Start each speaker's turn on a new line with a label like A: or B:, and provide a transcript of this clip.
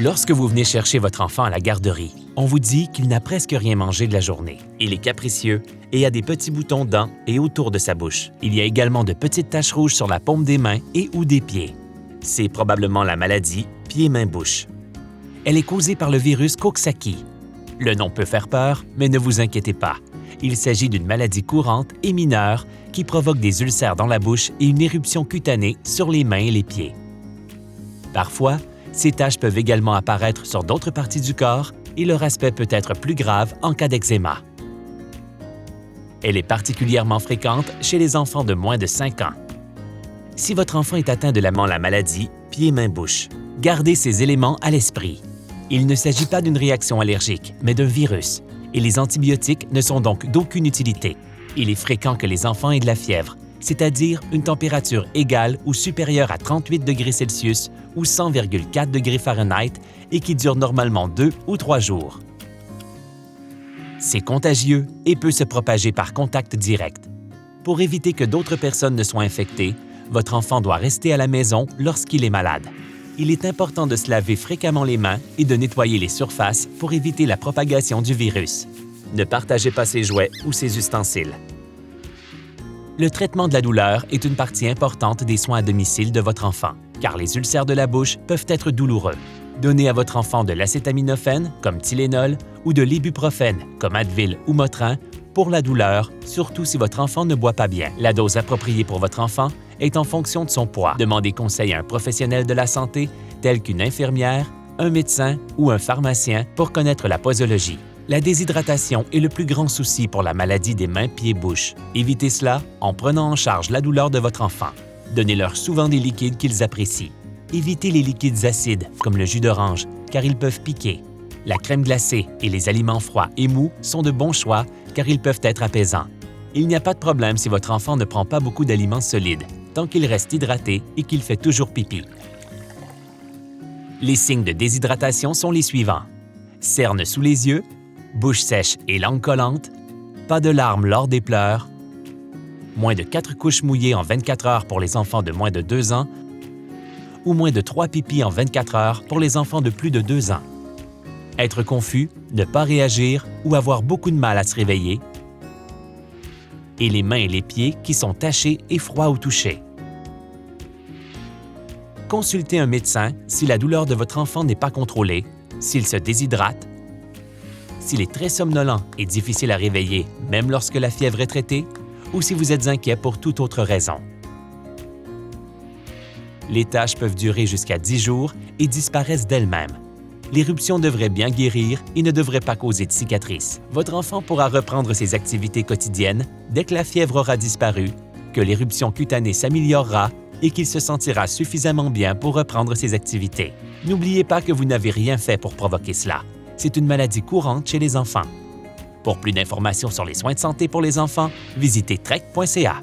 A: Lorsque vous venez chercher votre enfant à la garderie, on vous dit qu'il n'a presque rien mangé de la journée. Il est capricieux et a des petits boutons dans et autour de sa bouche. Il y a également de petites taches rouges sur la paume des mains et ou des pieds. C'est probablement la maladie pieds-mains-bouche. Elle est causée par le virus Coxsackie. Le nom peut faire peur, mais ne vous inquiétez pas. Il s'agit d'une maladie courante et mineure qui provoque des ulcères dans la bouche et une éruption cutanée sur les mains et les pieds. Parfois, ces taches peuvent également apparaître sur d'autres parties du corps et leur aspect peut être plus grave en cas d'eczéma. Elle est particulièrement fréquente chez les enfants de moins de 5 ans. Si votre enfant est atteint de la maladie pieds-mains-bouche, gardez ces éléments à l'esprit. Il ne s'agit pas d'une réaction allergique, mais d'un virus, et les antibiotiques ne sont donc d'aucune utilité. Il est fréquent que les enfants aient de la fièvre, c'est-à-dire une température égale ou supérieure à 38 degrés Celsius ou 100,4 degrés Fahrenheit et qui dure normalement 2 ou 3 jours. C'est contagieux et peut se propager par contact direct. Pour éviter que d'autres personnes ne soient infectées, votre enfant doit rester à la maison lorsqu'il est malade. Il est important de se laver fréquemment les mains et de nettoyer les surfaces pour éviter la propagation du virus. Ne partagez pas ses jouets ou ses ustensiles. Le traitement de la douleur est une partie importante des soins à domicile de votre enfant, car les ulcères de la bouche peuvent être douloureux. Donnez à votre enfant de l'acétaminophène, comme Tylenol, ou de l'ibuprofène, comme Advil ou Motrin, pour la douleur, surtout si votre enfant ne boit pas bien. La dose appropriée pour votre enfant est en fonction de son poids. Demandez conseil à un professionnel de la santé, tel qu'une infirmière, un médecin ou un pharmacien, pour connaître la posologie. La déshydratation est le plus grand souci pour la maladie des mains, pieds, bouche. Évitez cela en prenant en charge la douleur de votre enfant. Donnez-leur souvent des liquides qu'ils apprécient. Évitez les liquides acides, comme le jus d'orange, car ils peuvent piquer. La crème glacée et les aliments froids et mous sont de bons choix, car ils peuvent être apaisants. Il n'y a pas de problème si votre enfant ne prend pas beaucoup d'aliments solides, tant qu'il reste hydraté et qu'il fait toujours pipi. Les signes de déshydratation sont les suivants: cernes sous les yeux, bouche sèche et langue collante, pas de larmes lors des pleurs, moins de 4 couches mouillées en 24 heures pour les enfants de moins de 2 ans ou moins de 3 pipis en 24 heures pour les enfants de plus de 2 ans. Être confus, ne pas réagir ou avoir beaucoup de mal à se réveiller. Et les mains et les pieds qui sont tachés et froids au toucher. Consultez un médecin si la douleur de votre enfant n'est pas contrôlée, s'il se déshydrate, s'il est très somnolent et difficile à réveiller, même lorsque la fièvre est traitée, ou si vous êtes inquiet pour toute autre raison. Les taches peuvent durer jusqu'à 10 jours et disparaissent d'elles-mêmes. L'éruption devrait bien guérir et ne devrait pas causer de cicatrices. Votre enfant pourra reprendre ses activités quotidiennes dès que la fièvre aura disparu, que l'éruption cutanée s'améliorera et qu'il se sentira suffisamment bien pour reprendre ses activités. N'oubliez pas que vous n'avez rien fait pour provoquer cela. C'est une maladie courante chez les enfants. Pour plus d'informations sur les soins de santé pour les enfants, visitez trek.ca.